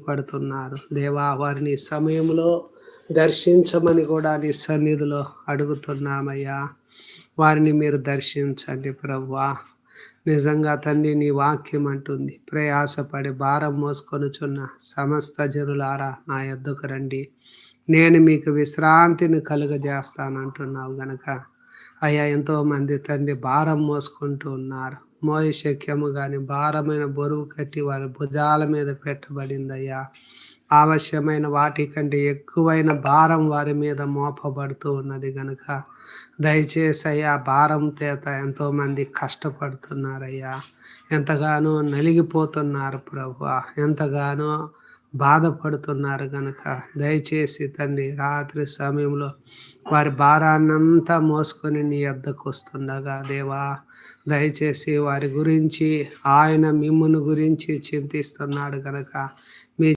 ఇబ్బంది దేవా, వారిని సమయంలో దర్శించమని కూడా నీ సన్నిధిలో అడుగుతున్నామయ్యా. వారిని మీరు దర్శించండి ప్రభువా. నిజంగా తండ్రి, నీ వాక్యం అంటుంది, ప్రయాసపడి భారం మోసుకొనుచున్న సమస్త జనులారా నా యొద్దకు రండి, నేను మీకు విశ్రాంతిని కలుగజేస్తానంటున్నావు గనక అయ్యా, ఎంతోమంది తండ్రి భారం మోసుకుంటూ ఉన్నారు. మోయ శక్యము కానీ భారమైన బరువు కట్టి వారి భుజాల మీద పెట్టబడిందయ్యా. ఆవశ్యమైన వాటికంటే ఎక్కువైన భారం వారి మీద మోపబడుతూ ఉన్నది గనుక దయచేసి అయ్యా, భారం చేత ఎంతోమంది కష్టపడుతున్నారయ్యా. ఎంతగానో నలిగిపోతున్నారు ప్రభువా, ఎంతగానో బాధపడుతున్నారు గనుక దయచేసి తండ్రి, రాత్రి సమయంలో వారి భారాన్నంతా మోసుకొని నీ యొద్దకు వస్తుండగా దేవా, దయచేసి వారి గురించి, ఆయన మిమ్మును గురించి చింతిస్తున్నాడు గనక